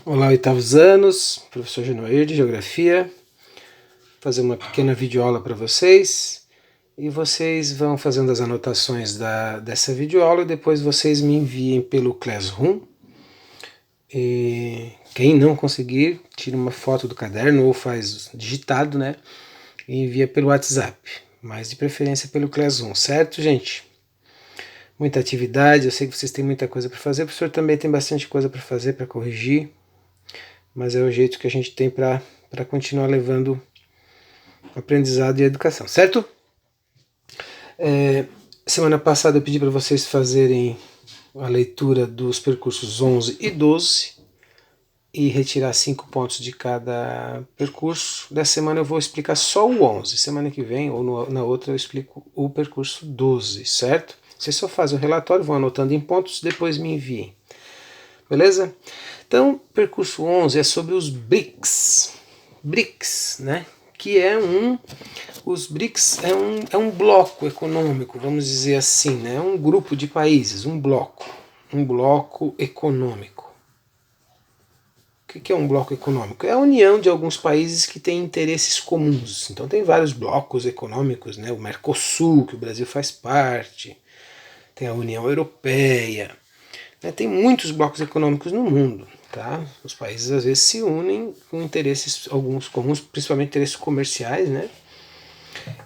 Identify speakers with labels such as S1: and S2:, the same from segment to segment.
S1: Olá, oitavos anos, professor Genoir de Geografia, fazer uma pequena videoaula para vocês e vocês vão fazendo as anotações dessa videoaula e depois vocês me enviem pelo Classroom. E quem não conseguir, tira uma foto do caderno ou faz digitado, né? E envia pelo WhatsApp, mas de preferência pelo Classroom, certo, gente? Muita atividade, eu sei que vocês têm muita coisa para fazer, o professor também tem bastante coisa para fazer, para corrigir, mas é o jeito que a gente tem para continuar levando aprendizado e educação, certo? Semana passada eu pedi para vocês fazerem a leitura dos percursos 11 e 12 e retirar 5 pontos de cada percurso. Dessa semana eu vou explicar só o 11. Semana que vem ou na outra eu explico o percurso 12, certo? Vocês só fazem o relatório, vão anotando em pontos, depois me enviem. Beleza? Então, percurso 11 é sobre os BRICS. BRICS, né? Que é os BRICS é um bloco econômico, vamos dizer assim, né? Um grupo de países, um bloco econômico. O que é um bloco econômico? É a união de alguns países que têm interesses comuns. Então tem vários blocos econômicos, né? O Mercosul, que o Brasil faz parte, tem a União Europeia, né? Tem muitos blocos econômicos no mundo. Tá? Os países às vezes se unem com interesses alguns comuns, principalmente interesses comerciais, né?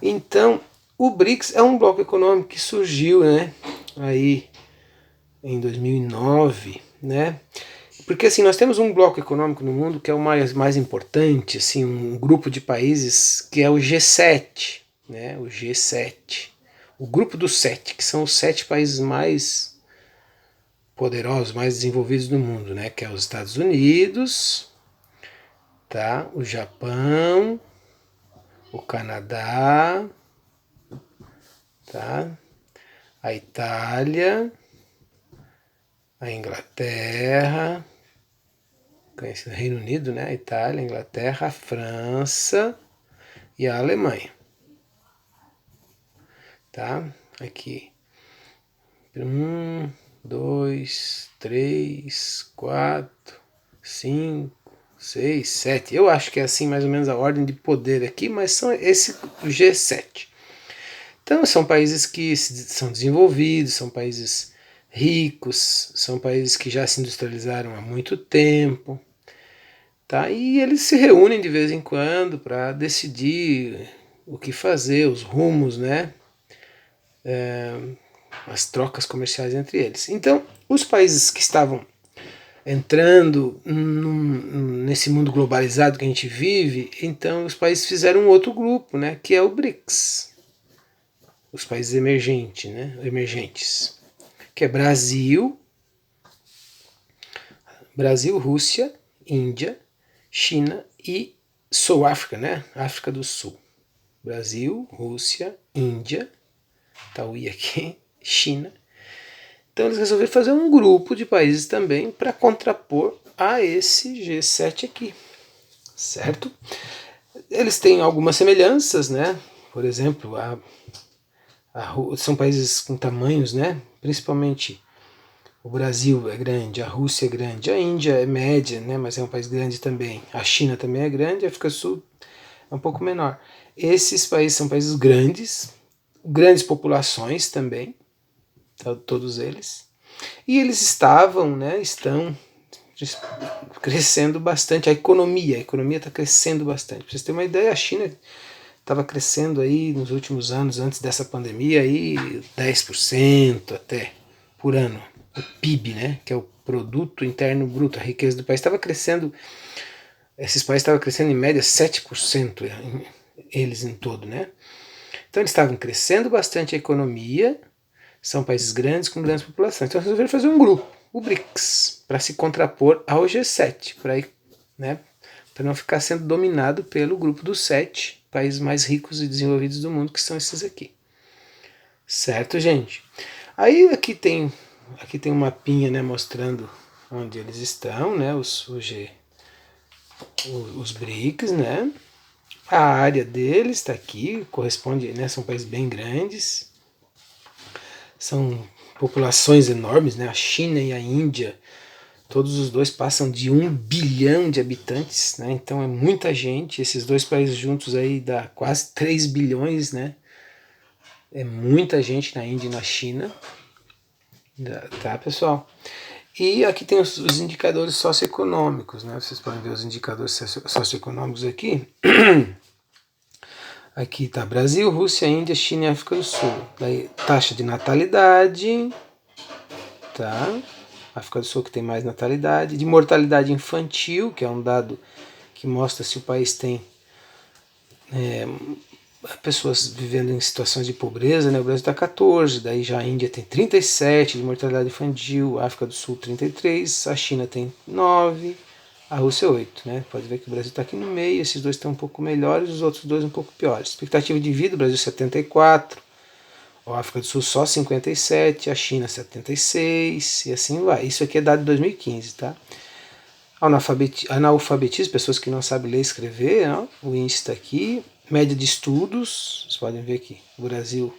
S1: Então, o BRICS é um bloco econômico que surgiu, né, aí em 2009, né? Porque assim, nós temos um bloco econômico no mundo que é o mais importante, assim, um grupo de países que é o G7, né? O G7. O grupo dos 7, que são os 7 países mais poderosos, mais desenvolvidos do mundo, né? Que é os Estados Unidos, tá? O Japão, o Canadá, tá? A Itália, a Inglaterra, o Reino Unido, né? A Itália, a Inglaterra, a França e a Alemanha, tá? Aqui. 1, 2, 3, 4, 5, 6, 7. Eu acho que é assim mais ou menos a ordem de poder aqui, mas são esse G7. Então são países que são desenvolvidos, são países ricos, são países que já se industrializaram há muito tempo, tá? E eles se reúnem de vez em quando para decidir o que fazer, os rumos, né? As trocas comerciais entre eles. Então, os países que estavam entrando nesse mundo globalizado que a gente vive, então os países fizeram um outro grupo, né? Que é o BRICS, os países emergentes, né? Emergentes, que é Brasil, Rússia, Índia, China e Sul África, né? África do Sul. Brasil, Rússia, Índia, tá o I aqui, China. Então eles resolveram fazer um grupo de países também para contrapor a esse G7 aqui, certo? Eles têm algumas semelhanças, né? Por exemplo, são países com tamanhos, né? Principalmente o Brasil é grande, a Rússia é grande, a Índia é média, né? Mas é um país grande também. A China também é grande, a África do Sul é um pouco menor. Esses países são países grandes, grandes populações também, todos eles. E eles estavam, né? Estão crescendo bastante. A economia está crescendo bastante. Para vocês terem uma ideia, a China estava crescendo aí nos últimos anos, antes dessa pandemia, aí 10% até por ano. O PIB, né, que é o Produto Interno Bruto, a riqueza do país, estava crescendo, esses países estavam crescendo em média 7%, eles em todo, né? Então eles estavam crescendo bastante a economia, são países grandes com grandes populações. Então resolveram fazer um grupo, o BRICS, para se contrapor ao G7, né, para não ficar sendo dominado pelo grupo dos 7 países mais ricos e desenvolvidos do mundo, que são esses aqui. Certo, gente? Aí aqui tem um mapinha, né, mostrando onde eles estão, né, os BRICS, né? A área deles está aqui, corresponde, né, são países bem grandes, são populações enormes, né? A China e a Índia Todos os dois passam de 1 bilhão de habitantes, né? Então é muita gente. Esses dois países juntos aí dá quase 3 bilhões, né? É muita gente na Índia e na China. Tá, pessoal? E aqui tem os indicadores socioeconômicos, né? Vocês podem ver os indicadores socioeconômicos aqui. Aqui está Brasil, Rússia, Índia, China e África do Sul. Daí, taxa de natalidade, tá? África do Sul que tem mais natalidade. De mortalidade infantil, que é um dado que mostra se o país tem pessoas vivendo em situações de pobreza, né? O Brasil está 14, daí já a Índia tem 37 de mortalidade infantil, a África do Sul 33, a China tem 9, a Rússia 8, né? Pode ver que o Brasil está aqui no meio, esses dois estão um pouco melhores, os outros dois um pouco piores. Expectativa de vida, o Brasil 74, a África do Sul só 57, a China 76 e assim vai. Isso aqui é dado de 2015, tá? Analfabetismo, pessoas que não sabem ler e escrever, né? O índice está aqui. Média de estudos, vocês podem ver que o Brasil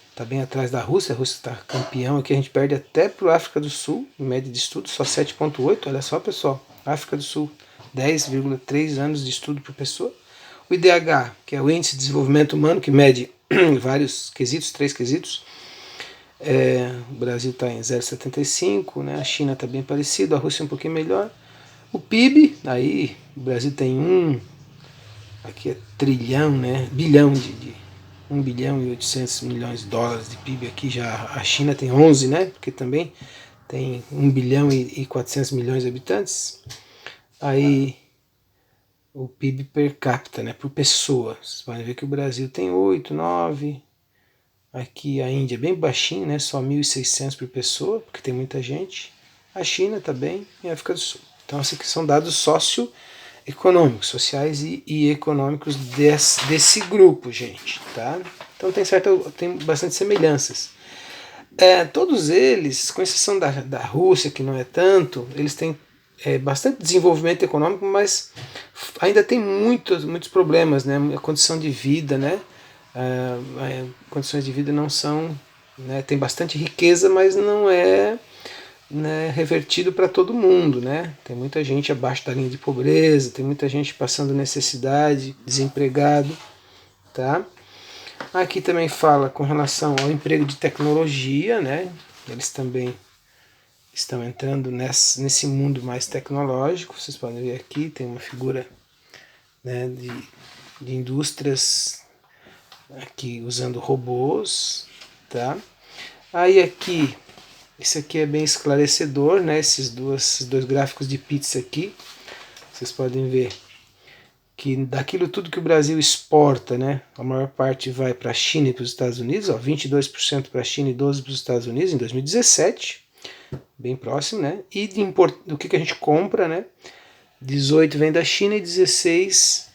S1: está bem atrás da Rússia, a Rússia está campeão aqui, a gente perde até para a África do Sul, média de estudos, só 7,8, olha só pessoal, África do Sul, 10,3 anos de estudo por pessoa. O IDH, que é o Índice de Desenvolvimento Humano, que mede vários quesitos, 3 quesitos, o Brasil está em 0,75, né? A China está bem parecido, a Rússia um pouquinho melhor. O PIB, aí o Brasil tem aqui é trilhão, né? Bilhão de 1 bilhão e 800 milhões de dólares de PIB aqui, já a China tem 11, né? Porque também tem 1 bilhão e 400 milhões de habitantes. Aí o PIB per capita, né? Por pessoa. Vocês podem ver que o Brasil tem 8, 9. Aqui a Índia é bem baixinho, né? Só 1.600 por pessoa, porque tem muita gente. A China também e a África do Sul. Então, esses aqui são dados socioeconômicos, sociais e econômicos desse grupo, gente, tá? Então tem bastante semelhanças. Todos eles, com exceção da Rússia, que não é tanto, eles têm bastante desenvolvimento econômico, mas ainda tem muitos problemas, né? A condição de vida, né? Condições de vida não são, né? Tem bastante riqueza, mas não é, né, revertido para todo mundo, né? Tem muita gente abaixo da linha de pobreza, tem muita gente passando necessidade, desempregado, tá? Aqui também fala com relação ao emprego de tecnologia, né? Eles também estão entrando nesse mundo mais tecnológico. Vocês podem ver aqui, tem uma figura, né, de indústrias aqui usando robôs, tá? Aí aqui, esse aqui é bem esclarecedor, né? Esses dois gráficos de pizza aqui, vocês podem ver que daquilo tudo que o Brasil exporta, né, a maior parte vai para a China e para os Estados Unidos, ó, 22% para a China e 12% para os Estados Unidos em 2017, bem próximo, né? E do que a gente compra, né? 18% vem da China e 16%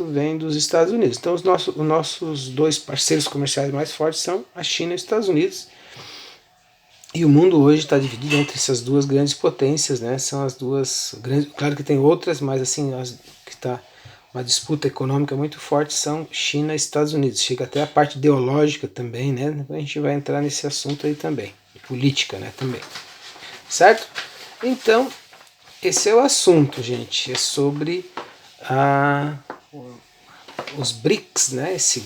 S1: vem dos Estados Unidos. Então os nossos dois parceiros comerciais mais fortes são a China e os Estados Unidos. E o mundo hoje está dividido entre essas duas grandes potências, né? São as duas grandes. Claro que tem outras, mas assim, as que está uma disputa econômica muito forte são China e Estados Unidos. Chega até a parte ideológica também, né? A gente vai entrar nesse assunto aí também. Política, né? Também. Certo? Então, esse é o assunto, gente. É sobre os BRICS, né? Esse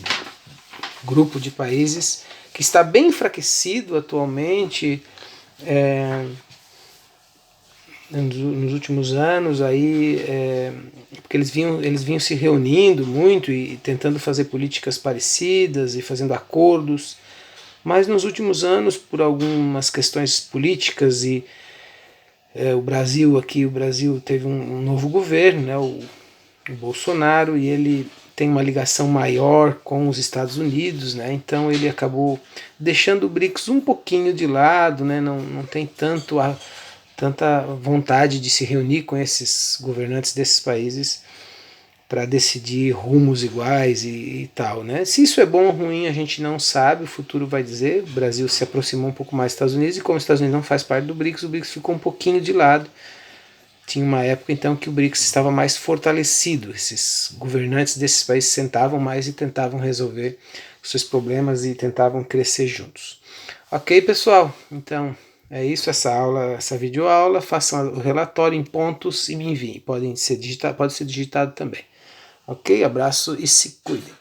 S1: grupo de países que está bem enfraquecido atualmente, nos últimos anos, aí, porque eles vinham se reunindo muito e tentando fazer políticas parecidas e fazendo acordos, mas nos últimos anos, por algumas questões políticas e o Brasil teve um novo governo, né, o Bolsonaro, e ele tem uma ligação maior com os Estados Unidos, né? Então ele acabou deixando o BRICS um pouquinho de lado, né? Não tem tanta vontade de se reunir com esses governantes desses países para decidir rumos iguais e tal, né? Se isso é bom ou ruim a gente não sabe, o futuro vai dizer. O Brasil se aproximou um pouco mais dos Estados Unidos e como os Estados Unidos não faz parte do BRICS, o BRICS ficou um pouquinho de lado. Tinha uma época então que o BRICS estava mais fortalecido, esses governantes desses países sentavam mais e tentavam resolver os seus problemas e tentavam crescer juntos. Ok, pessoal? Então, É isso, essa aula, essa videoaula. Façam o relatório em pontos e me enviem. Pode ser digitado também. Ok? Abraço e se cuidem.